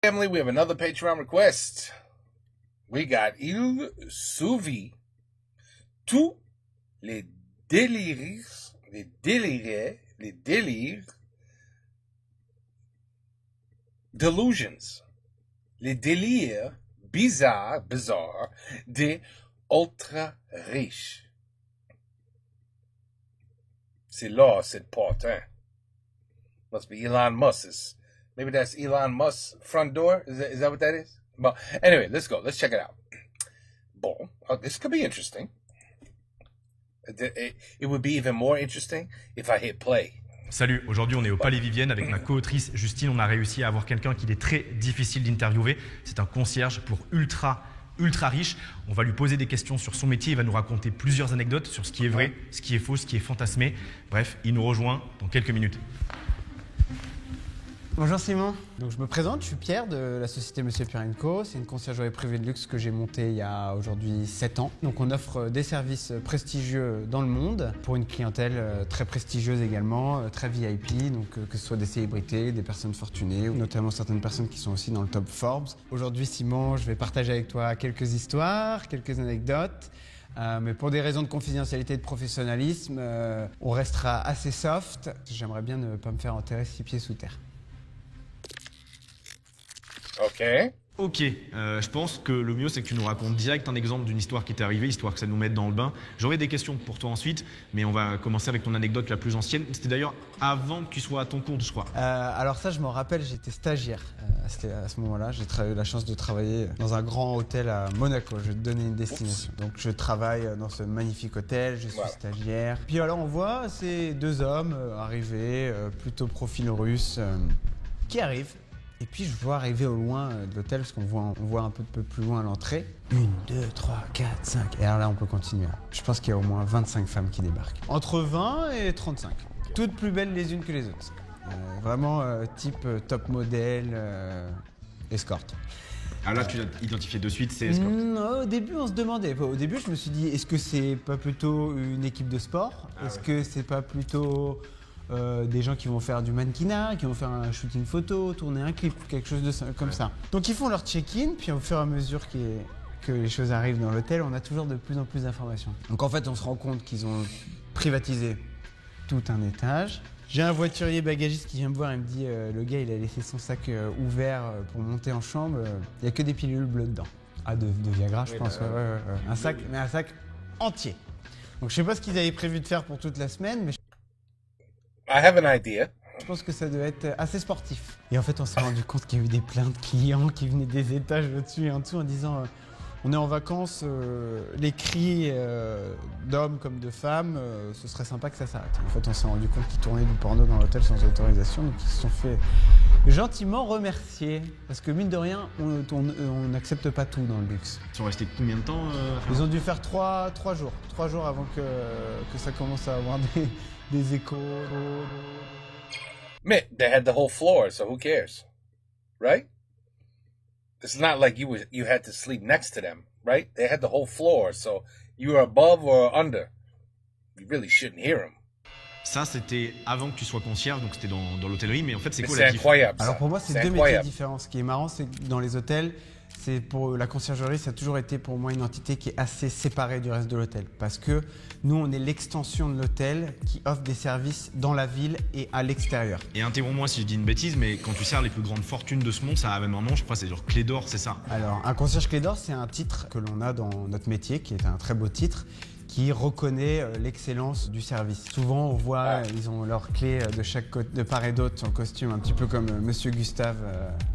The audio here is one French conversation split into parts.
Family, we have another Patreon request. We got Il Souvi. Tous les délires, delusions, les délires bizarres des ultra riches. C'est là, c'est important. Must be Elon Musk's. Maybe that's Elon Musk's front door. Is that what that is? Well, anyway, let's go. Let's check it out. Bon, this could be interesting. It would be even more interesting if I hit play. Salut, aujourd'hui on est au Palais Vivienne avec ma co-autrice Justine. On a réussi à avoir quelqu'un qu'il est très difficile d'interviewer. C'est un concierge pour ultra riche. On va lui poser des questions sur son métier. Il va nous raconter plusieurs anecdotes sur ce qui est vrai, ce qui est faux, ce qui est fantasmé. Bref, il nous rejoint dans quelques minutes. Bonjour Simon, donc je me présente, je suis Pierre de la société Monsieur Pierre & Co. C'est une conciergerie privée de luxe que j'ai montée il y a aujourd'hui 7 ans. Donc on offre des services prestigieux dans le monde pour une clientèle très prestigieuse également, très VIP, donc que ce soit des célébrités, des personnes fortunées, ou notamment certaines personnes qui sont aussi dans le top Forbes. Aujourd'hui Simon, je vais partager avec toi quelques histoires, quelques anecdotes. Mais pour des raisons de confidentialité et de professionnalisme, on restera assez soft. J'aimerais bien ne pas me faire enterrer 6 pieds sous terre. Ok, je pense que le mieux c'est que tu nous racontes direct un exemple d'une histoire qui t'est arrivée, histoire que ça nous mette dans le bain. J'aurai des questions pour toi ensuite, mais on va commencer avec ton anecdote la plus ancienne. C'était d'ailleurs avant que tu sois à ton compte, je crois. Alors ça, je m'en rappelle, j'étais stagiaire à ce moment-là. J'ai eu la chance de travailler dans un grand hôtel à Monaco. Je vais te donner une destination. Donc je travaille dans ce magnifique hôtel, je suis stagiaire. Puis alors on voit ces deux hommes arriver, plutôt profil russe, qui arrivent. Et puis je vois arriver au loin de l'hôtel, parce qu'on voit un peu plus loin l'entrée. 1, 2, 3, 4, 5. Et alors là, on peut continuer. Je pense qu'il y a au moins 25 femmes qui débarquent. Entre 20 et 35. Toutes plus belles les unes que les autres. Vraiment type top modèle, escorte. Ah là, tu l'as identifié de suite, c'est escorte. Au début, on se demandait. Au début, je me suis dit, est-ce que c'est pas plutôt une équipe de sport? Est-ce que c'est pas plutôt... des gens qui vont faire du mannequinat, qui vont faire un shooting photo, tourner un clip, quelque chose comme ça. Donc ils font leur check-in, puis au fur et à mesure que les choses arrivent dans l'hôtel, on a toujours de plus en plus d'informations. Donc en fait, on se rend compte qu'ils ont privatisé tout un étage. J'ai un voiturier bagagiste qui vient me voir et me dit le gars il a laissé son sac ouvert pour monter en chambre, il n'y a que des pilules bleues dedans. Ah, de Viagra, je pense. Un sac entier. Donc je sais pas ce qu'ils avaient prévu de faire pour toute la semaine, mais I have an idea. je pense que ça devait être assez sportif. Et en fait, on s'est rendu compte qu'il y a eu des plaintes de clients qui venaient des étages au-dessus et en dessous en disant on est en vacances, les cris d'hommes comme de femmes, ce serait sympa que ça s'arrête. En fait, on s'est rendu compte qu'ils tournaient du porno dans l'hôtel sans autorisation, donc ils se sont fait gentiment remercier. Parce que mine de rien, on n'accepte pas tout dans le luxe. Ils sont restés combien de temps Ils ont dû faire 3 jours. 3 jours avant que ça commence à avoir des échos. Mais they had the whole floor, so who cares, right? It's not like you had to sleep next to them, right? They had the whole floor, so you were above or under. You really shouldn't hear them. Ça, c'était avant que tu sois concierge, donc c'était dans l'hôtellerie, mais en fait, c'est quoi C'est la différence? incroyable. Alors pour moi, c'est deux métiers différents. Ce qui est marrant, c'est que dans les hôtels, pour la conciergerie, ça a toujours été pour moi une entité qui est assez séparée du reste de l'hôtel. Parce que nous, on est l'extension de l'hôtel qui offre des services dans la ville et à l'extérieur. Et interromps-moi si je dis une bêtise, mais quand tu sers les plus grandes fortunes de ce monde, ça a même un nom, je crois, c'est genre clé d'or, c'est ça? Alors, un concierge clé d'or, c'est un titre que l'on a dans notre métier, qui est un très beau titre, qui reconnaît l'excellence du service. Souvent, on voit, ils ont leurs clés de chaque côté, de part et d'autre en costume, un petit peu comme Monsieur Gustave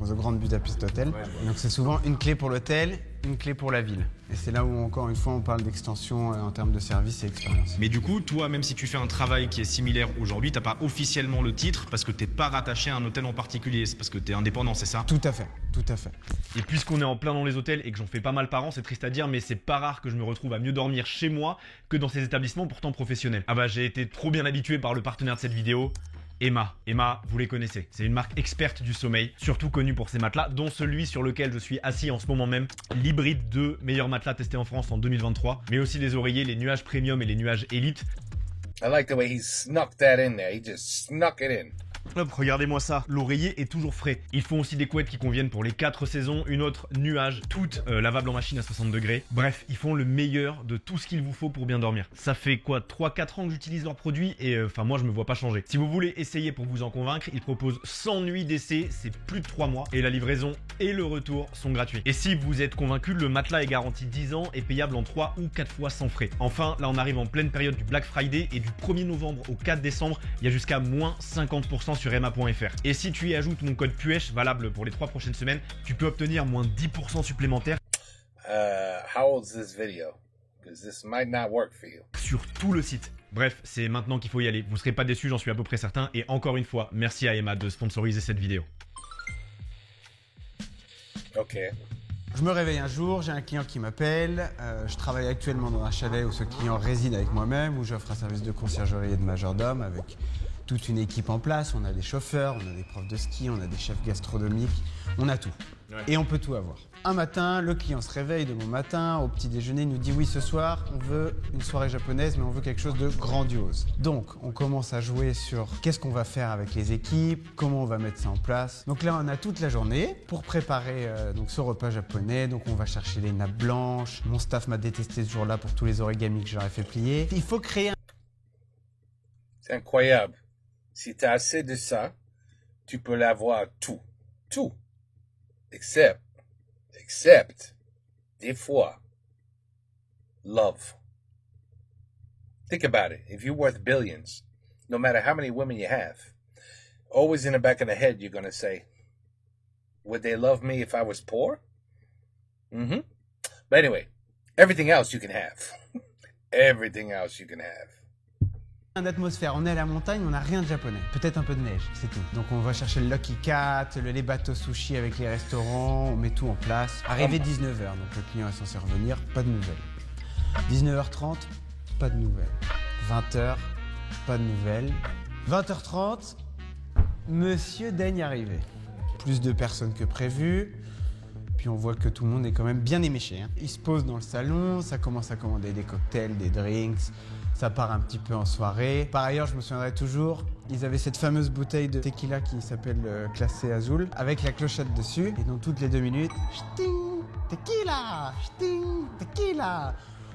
aux Grand Budapest Hotel. Donc c'est souvent une clé pour l'hôtel, une clé pour la ville. Et c'est là où, encore une fois, on parle d'extension en termes de service et expérience. Mais du coup, toi, même si tu fais un travail qui est similaire aujourd'hui, t'as pas officiellement le titre parce que t'es pas rattaché à un hôtel en particulier, c'est parce que t'es indépendant, c'est ça? Tout à fait, tout à fait. Et puisqu'on est en plein dans les hôtels et que j'en fais pas mal par an, c'est triste à dire, mais c'est pas rare que je me retrouve à mieux dormir chez moi que dans ces établissements pourtant professionnels. Ah bah, j'ai été trop bien habitué par le partenaire de cette vidéo, Emma. Emma, vous les connaissez. C'est une marque experte du sommeil, surtout connue pour ses matelas, dont celui sur lequel je suis assis en ce moment même, l'hybride 2, meilleur matelas testé en France en 2023, mais aussi les oreillers, les nuages premium et les nuages élite. I like the way he snuck that in there. He just snuck it in. Hop, regardez-moi ça, l'oreiller est toujours frais. Ils font aussi des couettes qui conviennent pour les 4 saisons, une autre nuage, toutes lavables en machine à 60 degrés. Bref, ils font le meilleur de tout ce qu'il vous faut pour bien dormir. Ça fait quoi, 3-4 ans que j'utilise leurs produits et moi je me vois pas changer. Si vous voulez essayer pour vous en convaincre, ils proposent 100 nuits d'essai, c'est plus de 3 mois et la livraison et le retour sont gratuits. Et si vous êtes convaincu, le matelas est garanti 10 ans et payable en 3 ou 4 fois sans frais. Enfin, là on arrive en pleine période du Black Friday et du 1er novembre au 4 décembre, il y a jusqu'à moins 50% sur emma.fr. Et si tu y ajoutes mon code PUESH, valable pour les 3 prochaines semaines, tu peux obtenir moins 10% supplémentaire. How old is this video? Because this might not work for you. Sur tout le site. Bref, c'est maintenant qu'il faut y aller. Vous serez pas déçus, j'en suis à peu près certain. Et encore une fois, merci à Emma de sponsoriser cette vidéo. Ok. Je me réveille un jour, j'ai un client qui m'appelle. Je travaille actuellement dans un chalet où ce client réside avec moi-même, où j'offre un service de conciergerie et de majordome avec toute une équipe en place. On a des chauffeurs, on a des profs de ski, on a des chefs gastronomiques, on a tout. Ouais. Et on peut tout avoir. Un matin, le client se réveille de bon matin, au petit déjeuner, il nous dit oui, ce soir, on veut une soirée japonaise, mais on veut quelque chose de grandiose. Donc, on commence à jouer sur qu'est-ce qu'on va faire avec les équipes, comment on va mettre ça en place. Donc là, on a toute la journée pour préparer donc ce repas japonais. Donc, on va chercher les nappes blanches. Mon staff m'a détesté ce jour-là pour tous les origamis que j'aurais fait plier. Il faut créer un... C'est incroyable. Si tu as assez de ça, tu peux l'avoir tout. Tout. Except, des fois, love. Think about it. If you're worth billions, no matter how many women you have, always in the back of the head, you're going to say, would they love me if I was poor? Mm-hmm. But anyway, everything else you can have. Everything else you can have. D'atmosphère, on est à la montagne, on n'a rien de japonais, peut-être un peu de neige, c'est tout. Donc on va chercher le Lucky Cat, les bateaux sushi avec les restaurants, on met tout en place. Arrivé 19h, donc le client est censé revenir, pas de nouvelles. 19h30, pas de nouvelles. 20h, pas de nouvelles. 20h30, monsieur daigne arriver. Plus de personnes que prévu. Puis on voit que tout le monde est quand même bien éméché. Il se pose dans le salon, ça commence à commander des cocktails, des drinks. Ça part un petit peu en soirée. Par ailleurs, je me souviendrai toujours, ils avaient cette fameuse bouteille de tequila qui s'appelle Classé Azul, avec la clochette dessus. Et donc toutes les 2 minutes, ch'ting, tequila, ch'ting, tequila.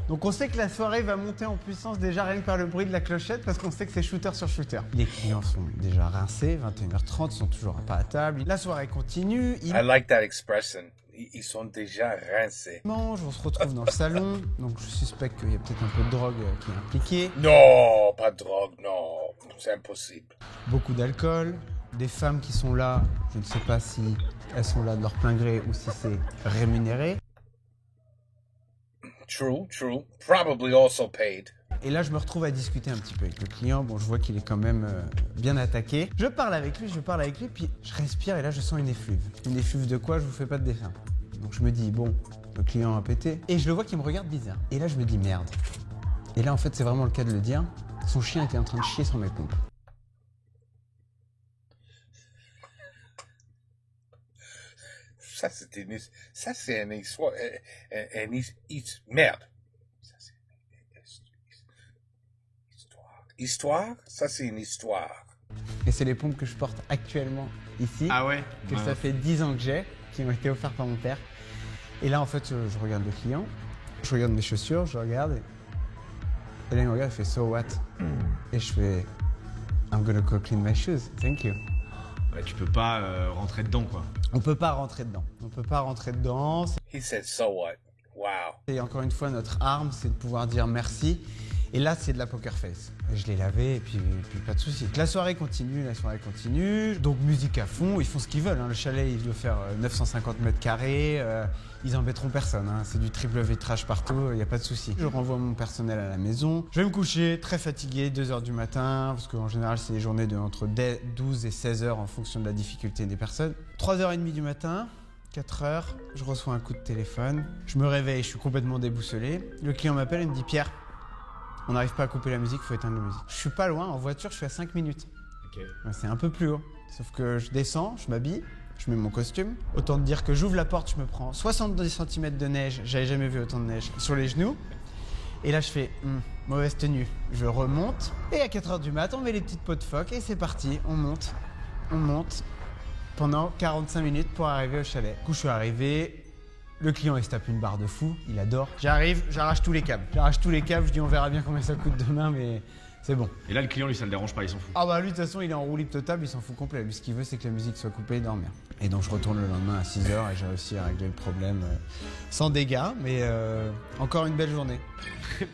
Donc on sait que la soirée va monter en puissance déjà rien que par le bruit de la clochette parce qu'on sait que c'est shooter sur shooter. Les clients sont déjà rincés, 21h30, ils sont toujours pas à table. La soirée continue. I like that expression. Ils sont déjà rincés. On se retrouve dans le salon, donc je suspecte qu'il y a peut-être un peu de drogue qui est impliquée. Non, pas de drogue, non, c'est impossible. Beaucoup d'alcool, des femmes qui sont là, je ne sais pas si elles sont là de leur plein gré ou si c'est rémunéré. True, probably also paid. Et là, je me retrouve à discuter un petit peu avec le client. Bon, je vois qu'il est quand même bien attaqué. Je parle avec lui, puis je respire et là, je sens une effluve. Une effluve de quoi? Je vous fais pas de dessin. Donc je me dis, bon, le client a pété. Et je le vois qu'il me regarde bizarre. Et là, je me dis, merde. Et là, en fait, c'est vraiment le cas de le dire. Son chien était en train de chier sur mes pompes. Ça, c'est une histoire. Merde. Histoire, ça c'est une histoire. Et c'est les pompes que je porte actuellement ici. Ah ouais? Que ça fait 10 ans que j'ai, qui m'ont été offertes par mon père. Et là en fait, je regarde le client, je regarde mes chaussures, je regarde. Et là il me regarde, il fait so what? Et je fais I'm gonna go clean my shoes, thank you. Ouais, tu peux pas rentrer dedans quoi. On peut pas rentrer dedans. He said so what? Wow. Et encore une fois, notre arme, c'est de pouvoir dire merci. Et là, c'est de la poker face. Et je l'ai lavé et puis pas de souci. La soirée continue. Donc musique à fond, ils font ce qu'ils veulent. Hein. Le chalet, il doit faire 950 mètres carrés. Ils embêteront personne. Hein. C'est du triple vitrage partout, il n'y a pas de souci. Je renvoie mon personnel à la maison. Je vais me coucher très fatigué, 2h du matin, parce qu'en général, c'est des journées de entre 12 et 16h en fonction de la difficulté des personnes. 3h30 du matin. 4h, je reçois un coup de téléphone. Je me réveille, je suis complètement déboussolé. Le client m'appelle et me dit « Pierre, on n'arrive pas à couper la musique, il faut éteindre la musique. » Je suis pas loin, en voiture, je suis à 5 minutes. Okay. C'est un peu plus haut. Sauf que je descends, je m'habille, je mets mon costume. Autant te dire que j'ouvre la porte, je me prends 70 cm de neige, j'avais jamais vu autant de neige, sur les genoux. Et là, je fais mauvaise tenue. Je remonte et à 4h du mat, on met les petites pots de phoque et c'est parti, on monte. on monte pendant 45 minutes pour arriver au chalet. Du coup, je suis arrivé, le client il se tape une barre de fou, il adore. J'arrive, j'arrache tous les câbles. Je dis on verra bien combien ça coûte demain, mais c'est bon. Et là, le client, lui, ça le dérange pas, il s'en fout. Ah bah lui, de toute façon, il est en roue libre totale, il s'en fout complet. Lui, ce qu'il veut, c'est que la musique soit coupée et dormir. Et donc, je retourne le lendemain à 6h et j'ai réussi à régler le problème sans dégâts, mais encore une belle journée.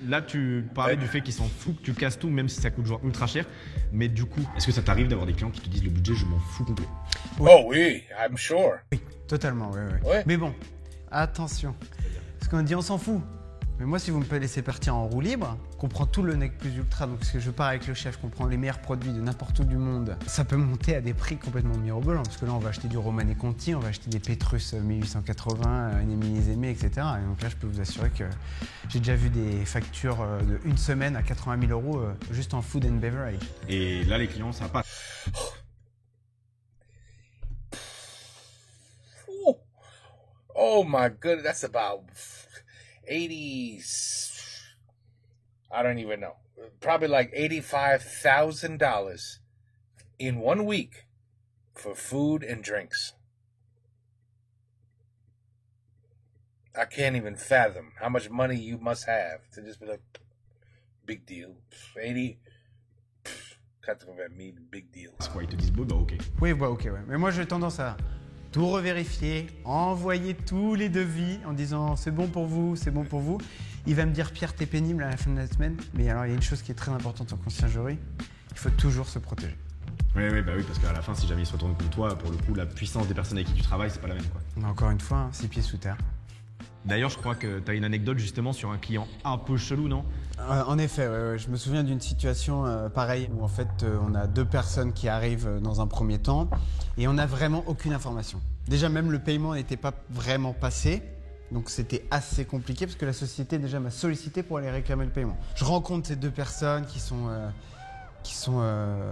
Là, tu parlais du fait qu'il s'en fout, que tu casses tout, même si ça coûte genre ultra cher. Mais du coup, est-ce que ça t'arrive d'avoir des clients qui te disent le budget, je m'en fous complet? Oh oui, I'm sure. Oui, totalement, oui. Ouais. Mais bon, attention. Parce qu'on dit on s'en fout. Mais moi, si vous me laissez partir en roue libre, qu'on prend tout le Nec Plus Ultra, donc parce que je pars avec le chef, qu'on prend les meilleurs produits de n'importe où du monde, ça peut monter à des prix complètement mirobolants. Parce que là, on va acheter du Romanée Conti, on va acheter des Petrus 1880, un Émilie Zémé, etc. Et donc là, je peux vous assurer que j'ai déjà vu des factures de une semaine à 80 000 euros juste en food and beverage. Et là, les clients, ça passe. Oh my goodness, that's about 80. I don't even know. Probably like $85,000 in 1 week for food and drinks. I can't even fathom how much money you must have to just be like, big deal. 80. Can't convert me, big deal. C'est quoi, ils te disent bon, bah ok. Oui, bah ok, ouais. Mais moi, j'ai tendance à tout revérifier, envoyer tous les devis en disant c'est bon pour vous, c'est bon pour vous. Il va me dire Pierre, t'es pénible à la fin de la semaine. Mais alors, il y a une chose qui est très importante en conciergerie, il faut toujours se protéger. Oui, parce qu'à la fin, si jamais ils se retournent contre toi, pour le coup, la puissance des personnes avec qui tu travailles, c'est pas la même, quoi. Mais encore une fois, 6 pieds sous terre. D'ailleurs, je crois que t'as une anecdote justement sur un client un peu chelou, non? En effet, ouais, je me souviens d'une situation pareille où en fait on a 2 personnes qui arrivent dans un premier temps et on n'a vraiment aucune information. Déjà même le paiement n'était pas vraiment passé, donc c'était assez compliqué parce que la société déjà m'a sollicité pour aller réclamer le paiement. Je rencontre ces 2 personnes qui sont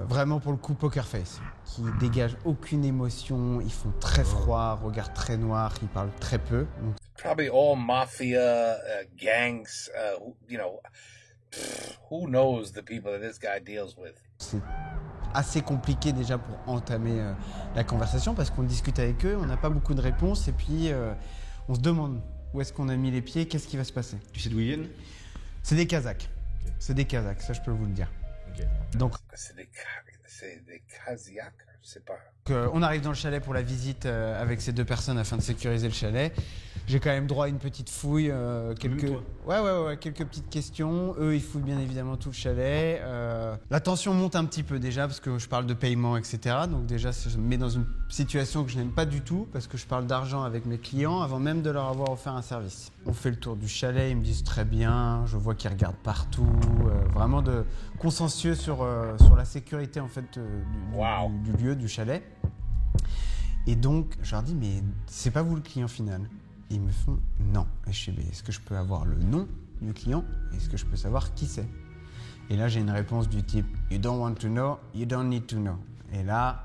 vraiment pour le coup poker face, qui dégagent aucune émotion, ils font très froid, regard très noir, ils parlent très peu. Donc, Probably all mafia gangs. Who knows the people that this guy deals with? c'est assez compliqué déjà pour entamer la conversation parce qu'on discute avec eux, on n'a pas beaucoup de réponses et puis on se demande où est-ce qu'on a mis les pieds, qu'est-ce qui va se passer. Tu sais d'où ils viennent? C'est des Kazakhs. Okay. C'est des Kazakhs, ça je peux vous le dire. Okay. Donc, c'est des Kazakhs, je sais pas. On arrive dans le chalet pour la visite avec ces 2 personnes afin de sécuriser le chalet. J'ai quand même droit à une petite fouille, quelques petites questions. Eux, ils fouillent bien évidemment tout le chalet. La tension monte un petit peu déjà parce que je parle de paiement, etc. Donc déjà, ça me met dans une situation que je n'aime pas du tout parce que je parle d'argent avec mes clients avant même de leur avoir offert un service. On fait le tour du chalet, ils me disent très bien. Je vois qu'ils regardent partout. Vraiment de consensueux sur la sécurité en fait du lieu, du chalet. Et donc, je leur dis, mais c'est pas vous le client final? Et ils me font non. Et je dis, mais est-ce que je peux avoir le nom du client? Est-ce que je peux savoir qui c'est? Et là, j'ai une réponse du type You don't want to know, you don't need to know. Et là,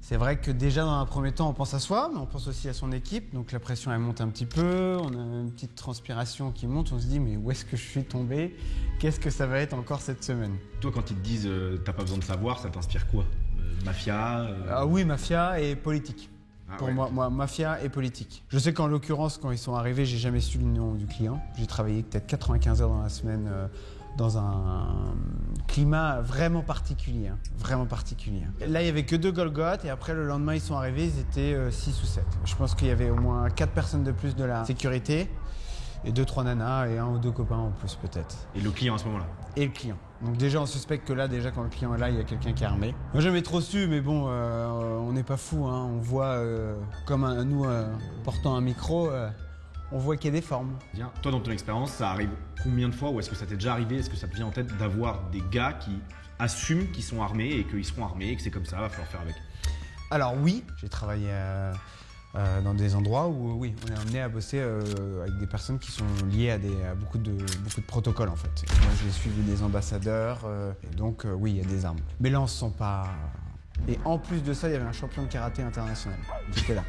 c'est vrai que déjà dans un premier temps, on pense à soi, mais on pense aussi à son équipe. Donc la pression, elle monte un petit peu. On a une petite transpiration qui monte. On se dit, mais où est-ce que je suis tombé? Qu'est-ce que ça va être encore cette semaine? Toi, quand ils te disent t'as pas besoin de savoir, ça t'inspire quoi? Mafia Ah oui, mafia et politique. Pour ouais. moi, mafia et politique. Je sais qu'en l'occurrence, quand ils sont arrivés, j'ai jamais su le nom du client. J'ai travaillé peut-être 95 heures dans la semaine dans un climat vraiment particulier. Vraiment particulier. Là, il n'y avait que 2 Golgoth et après, le lendemain, ils sont arrivés, ils étaient 6 ou 7. Je pense qu'il y avait au moins 4 personnes de plus de la sécurité et 2-3 nanas et 1 ou 2 copains en plus peut-être. Et le client à ce moment-là? Et le client. Donc déjà, on suspecte que là, déjà, quand le client est là, il y a quelqu'un qui est armé. Moi, j'ai jamais trop su, mais bon, on n'est pas fou. Hein. On voit, comme nous portant un micro, on voit qu'il y a des formes. Bien. Toi, dans ton expérience, ça arrive combien de fois? Ou est-ce que ça t'est déjà arrivé? Est-ce que ça te vient en tête d'avoir des gars qui assument qu'ils sont armés et qu'ils seront armés et que c'est comme ça, va falloir faire avec? Alors oui, j'ai travaillé dans des endroits où oui, on est amené à bosser avec des personnes qui sont liées à beaucoup de protocoles en fait. Et moi j'ai suivi des ambassadeurs et donc oui, il y a des armes. Mais là on se sent pas... Et en plus de ça, il y avait un champion de karaté international qui était là,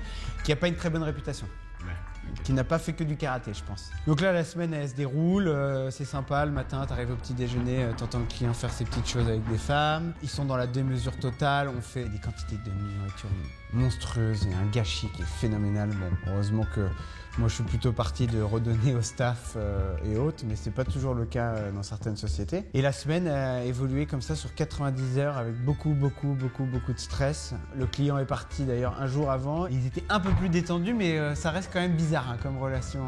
qui n'a pas une très bonne réputation. Ouais, ok. qui n'a pas fait que du karaté, je pense. Donc là, la semaine, elle se déroule, c'est sympa. Le matin, t'arrives au petit déjeuner, t'entends le client faire ses petites choses avec des femmes. Ils sont dans la démesure totale. On fait des quantités de nourriture monstrueuses. Il y a un gâchis qui est phénoménal. Bon, heureusement que moi, je suis plutôt parti de redonner au staff et autres, mais c'est pas toujours le cas dans certaines sociétés. Et la semaine a évolué comme ça sur 90 heures avec beaucoup de stress. Le client est parti d'ailleurs un jour avant. Ils étaient un peu plus détendus, mais ça reste quand même bizarre hein, comme relation,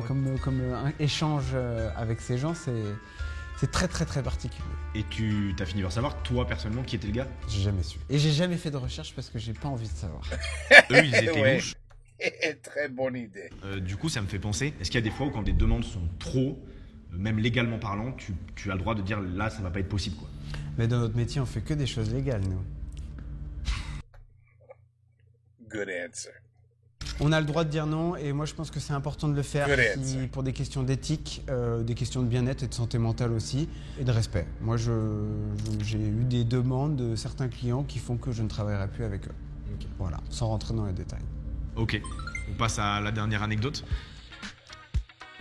comme un échange avec ces gens. C'est très particulier. Et tu t'as fini par savoir, toi personnellement, qui était le gars? J'ai jamais su. Et j'ai jamais fait de recherche parce que j'ai pas envie de savoir. Eux, ils étaient Ouais. louches. Très bonne idée. Du coup, ça me fait penser, est-ce qu'il y a des fois où quand des demandes sont trop, même légalement parlant, tu as le droit de dire là, ça va pas être possible quoi? Mais dans notre métier, on fait que des choses légales, nous. Good answer. On a le droit de dire non et moi je pense que c'est important de le faire Good answer. pour des questions d'éthique, des questions de bien-être et de santé mentale aussi et de respect. Moi j'ai eu des demandes de certains clients qui font que je ne travaillerai plus avec eux. Ok. Voilà, sans rentrer dans les détails. Ok, on passe à la dernière anecdote.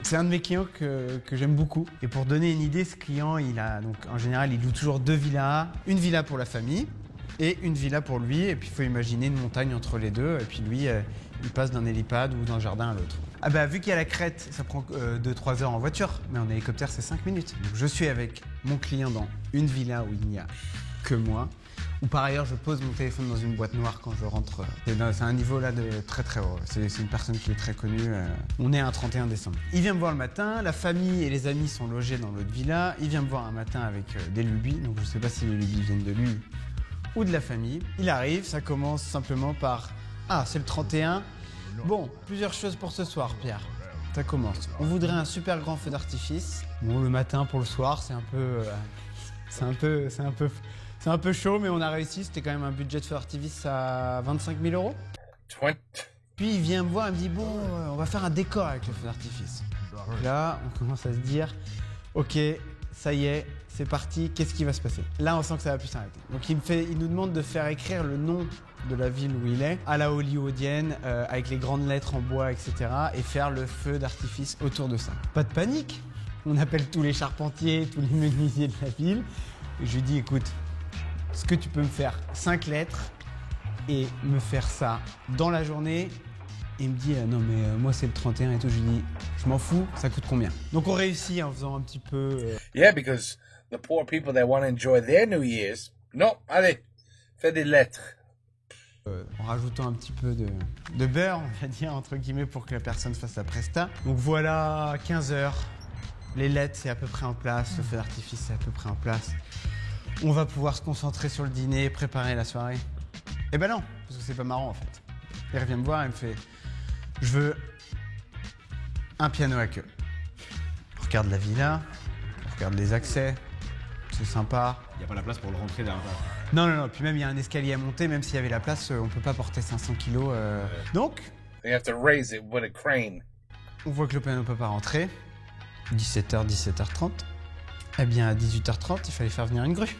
C'est un de mes clients que j'aime beaucoup. Et pour donner une idée, ce client, donc en général, il loue toujours 2 villas. Une villa pour la famille et une villa pour lui. Et puis il faut imaginer une montagne entre les deux. Et puis lui, il passe d'un hélipad ou d'un jardin à l'autre. Ah bah vu qu'il y a la crête, ça prend 2-3 heures en voiture. Mais en hélicoptère, c'est 5 minutes. Donc je suis avec mon client dans une villa où il n'y a que moi. Ou par ailleurs, je pose mon téléphone dans une boîte noire quand je rentre. C'est un niveau là de très haut. C'est une personne qui est très connue. On est un 31 décembre. Il vient me voir le matin. La famille et les amis sont logés dans l'autre villa. Il vient me voir un matin avec des lubies. Donc je ne sais pas si les lubies viennent de lui ou de la famille. Il arrive. Ça commence simplement par « Ah, c'est le 31 ». Bon, plusieurs choses pour ce soir, Pierre. Ça commence. On voudrait un super grand feu d'artifice. Bon, le matin pour le soir, c'est un peu chaud, mais on a réussi. C'était quand même un budget de feu d'artifice à 25 000 €. 20. Puis il vient me voir et me dit bon, on va faire un décor avec le feu d'artifice. Là, on commence à se dire ok, ça y est, c'est parti. Qu'est-ce qui va se passer? Là, on sent que ça va plus s'arrêter. Donc il nous demande de faire écrire le nom de la ville où il est à la hollywoodienne, avec les grandes lettres en bois, etc. et faire le feu d'artifice autour de ça. Pas de panique. On appelle tous les charpentiers, tous les menuisiers de la ville. Et je lui dis écoute, est-ce que tu peux me faire 5 lettres et me faire ça dans la journée? Et il me dit non mais moi c'est le 31 et tout. Je lui dis je m'en fous, ça coûte combien? Donc on réussit en faisant un petit peu Yeah, because the poor people that want to enjoy their New Year's, non, allez, fais des lettres. en rajoutant un petit peu de beurre, on va dire entre guillemets, pour que la personne fasse la presta. Donc voilà, 15 heures, les lettres c'est à peu près en place, le feu d'artifice c'est à peu près en place. On va pouvoir se concentrer sur le dîner, préparer la soirée. Eh ben non, parce que c'est pas marrant en fait. Il revient me voir et me fait « Je veux un piano à queue ». On regarde la villa, on regarde les accès, c'est sympa. Il n'y a pas la place pour le rentrer derrière. Non, puis même il y a un escalier à monter, même s'il y avait la place, on peut pas porter 500 kilos. Donc, You have to raise it with a crane. on voit que le piano ne peut pas rentrer. 17h, 17h30. Eh bien, à 18h30, il fallait faire venir une grue.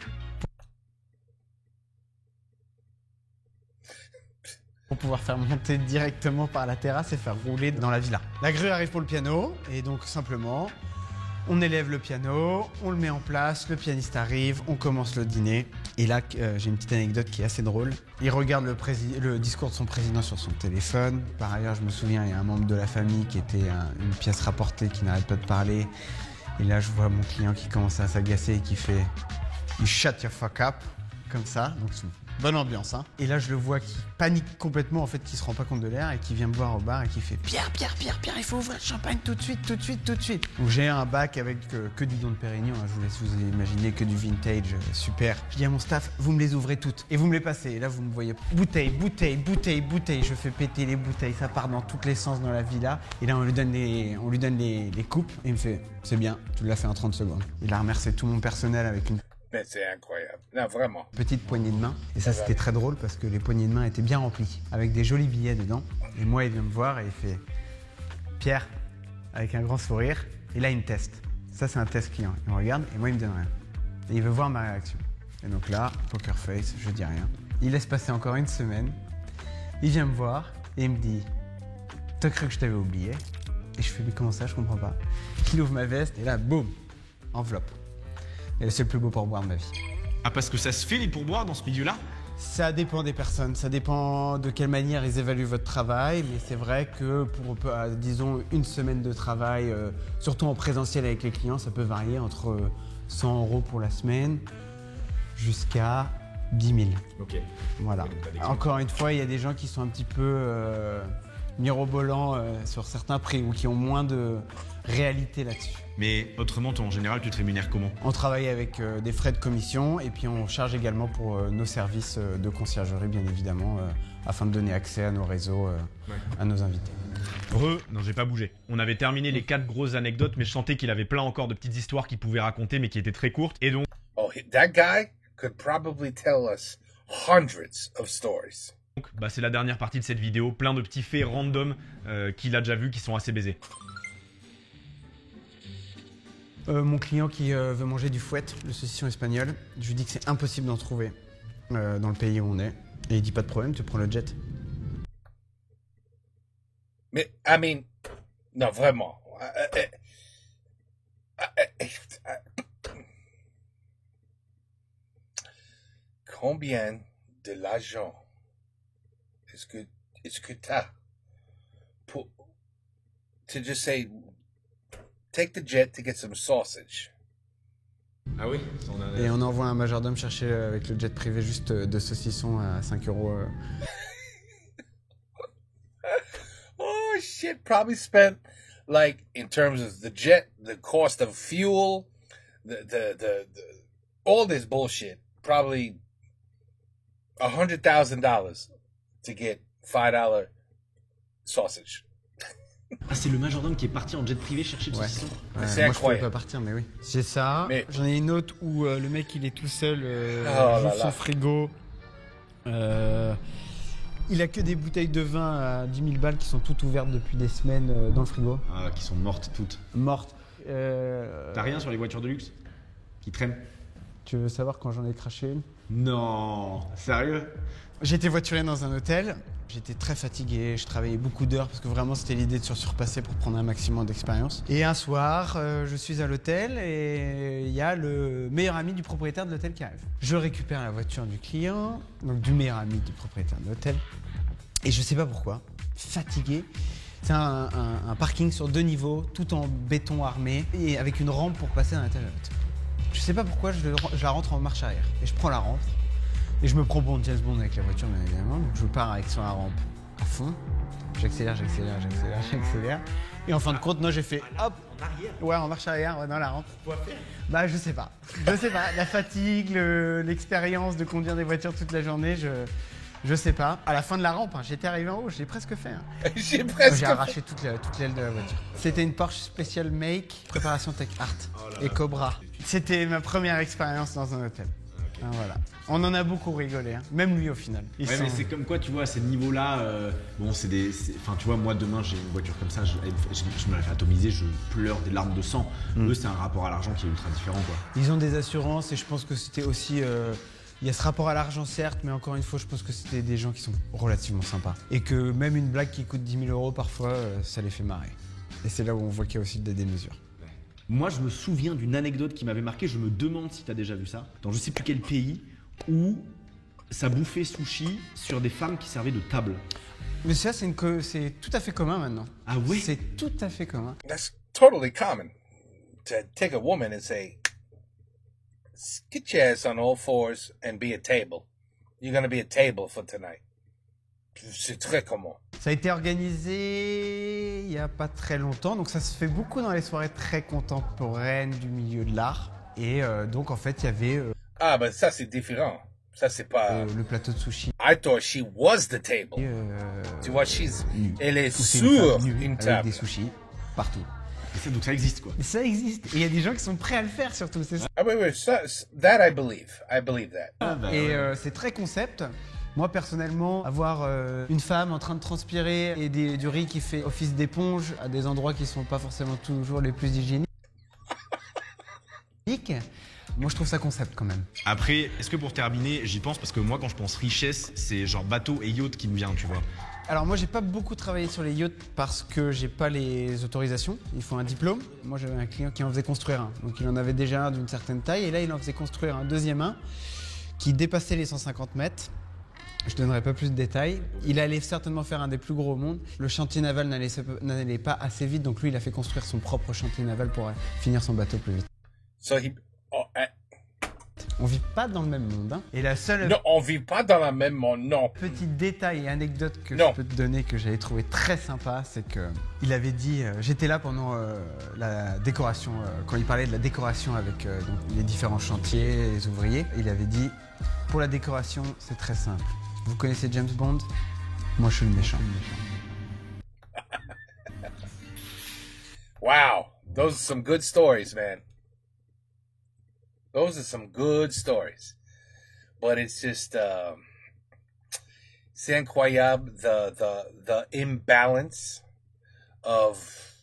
Pour pouvoir faire monter directement par la terrasse et faire rouler dans la villa. La grue arrive pour le piano, et donc simplement, on élève le piano, on le met en place, le pianiste arrive, on commence le dîner. Et là, j'ai une petite anecdote qui est assez drôle. Il regarde le discours de son président sur son téléphone. Par ailleurs, je me souviens, il y a un membre de la famille qui était une pièce rapportée, qui n'arrête pas de parler. Et là, je vois mon client qui commence à s'agacer et qui fait « You shut your fuck up », comme ça. Donc, c'est une bonne ambiance, hein. Et là, je le vois qui panique complètement, en fait, qui se rend pas compte de l'air et qui vient me voir au bar et qui fait « Pierre, il faut ouvrir le champagne tout de suite. » Donc, j'ai un bac avec que du Dom Pérignon, hein, je vous laisse vous imaginer, que du vintage, super. Je dis à mon staff « Vous me les ouvrez toutes et vous me les passez. » Et là, vous me voyez bouteille. Je fais péter les bouteilles, ça part dans tous les sens dans la villa. Et là, on lui donne les coupes et il me fait « C'est bien, tu l'as fait en 30 secondes. » Il a remercié tout mon personnel avec une Mais c'est incroyable. Non, vraiment. petite poignée de main. Et ça, c'était très drôle parce que les poignées de main étaient bien remplies, avec des jolis billets dedans. Et moi, il vient me voir et il fait « Pierre », avec un grand sourire. Et là, il me teste. Ça, c'est un test client. Il me regarde et moi, il me donne rien. Et il veut voir ma réaction. Et donc là, poker face, je dis rien. Il laisse passer encore une semaine. Il vient me voir et il me dit « T'as cru que je t'avais oublié. Et je fais, mais comment ça, je comprends pas. Il ouvre ma veste et là, boum, enveloppe. Et c'est le plus beau pourboire de ma vie. Ah, parce que ça se fait les pourboires dans ce milieu-là? Ça dépend des personnes, ça dépend de quelle manière ils évaluent votre travail, mais c'est vrai que pour, disons, une semaine de travail, surtout en présentiel avec les clients, ça peut varier entre 100 € pour la semaine jusqu'à 10 000. Ok. Voilà. Encore une fois, il y a des gens qui sont un petit peu mirobolants sur certains prix ou qui ont moins de réalité là-dessus. Mais autrement, toi, en général, tu te rémunères comment? On travaille avec des frais de commission et puis on charge également pour nos services de conciergerie, bien évidemment, afin de donner accès à nos réseaux, à nos invités. Non, j'ai pas bougé. On avait terminé les 4 grosses anecdotes, mais je sentais qu'il avait plein encore de petites histoires qu'il pouvait raconter, mais qui étaient très courtes. Et donc, that guy could probably tell us hundreds of stories. bah, c'est la dernière partie de cette vidéo. Plein de petits faits random qu'il a déjà vus, qui sont assez baisés. Mon client qui veut manger du fouet, le saucisson espagnol, je lui dis que c'est impossible d'en trouver dans le pays où on est. Et il dit pas de problème, tu prends le jet. Mais, I mean, non, vraiment. Combien de l'argent est-ce que t'as pour to just say take the jet to get some sausage? Ah oui? Et on envoie un majordome chercher avec le jet privé juste 2 saucissons à 5 €. Oh shit, probably spent like in terms of the jet, the cost of fuel, the all this bullshit, probably $100,000 to get $5 sausage. Ah, c'est le majordome qui est parti en jet privé chercher le saucisson. Ouais, C'est moi je pouvais incroyable. pas partir, mais oui. C'est ça. Mais- J'en ai une autre où le mec il est tout seul, là joue là. son frigo. Il a que des bouteilles de vin à 10 000 balles qui sont toutes ouvertes depuis des semaines dans le frigo, Ah, qui sont mortes toutes. mortes. T'as rien sur les voitures de luxe qui traînent? Tu veux savoir quand j'en ai craché une? Non, sérieux? J'étais voituré dans un hôtel, j'étais très fatigué, je travaillais beaucoup d'heures parce que vraiment c'était l'idée de se surpasser pour prendre un maximum d'expérience. Et un soir, je suis à l'hôtel et il y a le meilleur ami du propriétaire de l'hôtel qui arrive. Je récupère la voiture du client, donc du meilleur ami du propriétaire de l'hôtel, et je sais pas pourquoi, fatigué. C'est un parking sur 2 niveaux, tout en béton armé et avec une rampe pour passer à l'intérieur de l'hôtel. Je sais pas pourquoi, je la rentre en marche arrière et je prends la rampe. Et je me prends bon James Bond avec la voiture, bien évidemment. Donc je pars avec sur la rampe à fond. J'accélère. Et en fin de compte, non, j'ai fait hop. En arrière? Ouais, en marche arrière, ouais, dans la rampe. Quoi faire? Bah, je sais pas. La fatigue, l'expérience de conduire des voitures toute la journée, je sais pas. À la fin de la rampe, hein, j'étais arrivé en haut, j'ai presque fait. Hein. J'ai presque. J'ai arraché toute l'aile de la voiture. C'était une Porsche Special Make, préparation Tech Art et Cobra. C'était ma première expérience dans un hôtel. Ah, voilà. On en a beaucoup rigolé, hein. Même lui au final. Ouais, mais c'est comme quoi, tu vois, à ces niveaux-là, bon, enfin, tu vois, moi, demain, j'ai une voiture comme ça, je me la fais atomiser, je pleure des larmes de sang. Eux, c'est un rapport à l'argent qui est ultra différent, quoi. Ils ont des assurances et je pense que c'était aussi... il y a ce rapport à l'argent, certes, mais encore une fois, je pense que c'était des gens qui sont relativement sympas. Et que même une blague qui coûte 10 000 € parfois, ça les fait marrer. Et c'est là où on voit qu'il y a aussi des démesures. Moi, je me souviens d'une anecdote qui m'avait marqué, je me demande si t'as déjà vu ça, dans je sais plus quel pays, où ça bouffait sushi sur des femmes qui servaient de table. Mais ça, c'est tout à fait commun maintenant. Ah ouais? C'est tout à fait commun. That's totally common to take a woman and say, get your ass on all fours and be a table. You're gonna be a table for tonight. C'est très commun. Ça a été organisé il n'y a pas très longtemps, donc ça se fait beaucoup dans les soirées très contemporaines du milieu de l'art. Et donc en fait, il y avait Ah, ben ça c'est différent. Ça c'est pas. le plateau de sushi. I thought she was the table. Tu vois, elle est Où c'est sur femme nue une avec table. des sushis partout. Donc ça existe, quoi. Mais ça existe. Et il y a des gens qui sont prêts à le faire surtout, c'est ça. Ah oui, ça, that I believe. I believe that. Et c'est très concept. Moi personnellement, avoir une femme en train de transpirer et du riz qui fait office d'éponge à des endroits qui sont pas forcément toujours les plus hygiéniques, magnifique. Moi, je trouve ça concept quand même. Après, est-ce que pour terminer, j'y pense parce que moi, quand je pense richesse, c'est genre bateau et yacht qui me vient, tu vois. Alors moi, j'ai pas beaucoup travaillé sur les yachts parce que j'ai pas les autorisations. Il faut un diplôme. Moi, j'avais un client qui en faisait construire un. Donc il en avait déjà un d'une certaine taille et là, il en faisait construire un deuxième un qui dépassait les 150 mètres. Je ne donnerai pas plus de détails. Il allait certainement faire un des plus gros au monde. Le chantier naval n'allait pas assez vite, donc lui, il a fait construire son propre chantier naval pour finir son bateau plus vite. On vit pas dans le même monde. Hein. Et la seule Non, on vit pas dans le même monde, non. petit détail et anecdote que Non. je peux te donner, que j'avais trouvé très sympa, c'est que il avait dit, j'étais là pendant la décoration, quand il parlait de la décoration avec donc, les différents chantiers, les ouvriers, il avait dit, pour la décoration, c'est très simple. Vous connaissez James Bond? Moi, je suis le méchant. Wow, those are some good stories, man. Those are some good stories. But it's just c'est incroyable the imbalance of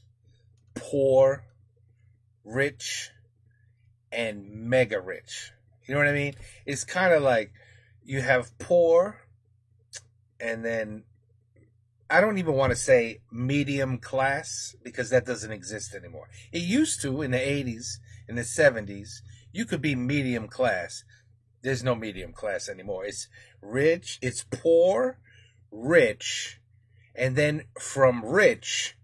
poor, rich, and mega rich. You know what I mean? It's kind of like you have poor, and then I don't even want to say medium class because that doesn't exist anymore. It used to in the 80s, in the 70s. You could be medium class. There's no medium class anymore. It's rich, it's poor, rich, and then from rich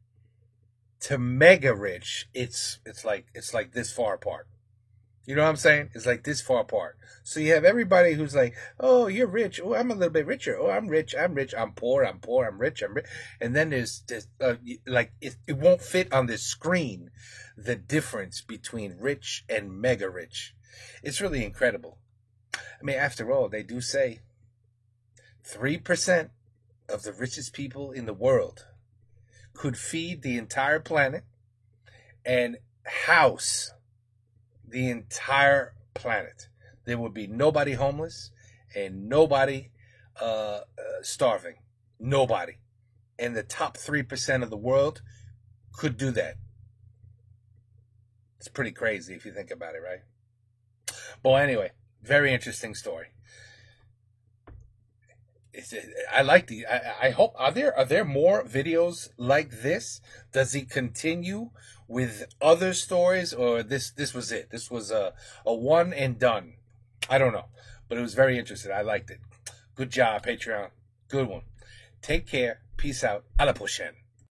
to mega rich, it's like this far apart. You know what I'm saying? It's like this far apart. So you have everybody who's like, oh, you're rich. Oh, I'm a little bit richer. Oh, I'm rich. I'm rich. I'm poor. I'm poor. I'm rich. I'm rich. And then there's this, like, it won't fit on this screen, the difference between rich and mega rich. It's really incredible. I mean, after all, they do say 3% of the richest people in the world could feed the entire planet and house the entire planet. There would be nobody homeless and nobody starving. Nobody. And the top 3% of the world could do that. It's pretty crazy if you think about it, right? Well, anyway, very interesting story. I like the. I hope are there more videos like this? Does he continue with other stories, or this was it? This was a one and done. I don't know, but it was very interesting. I liked it. Good job, Patreon. Good one. Take care. Peace out. À la prochaine.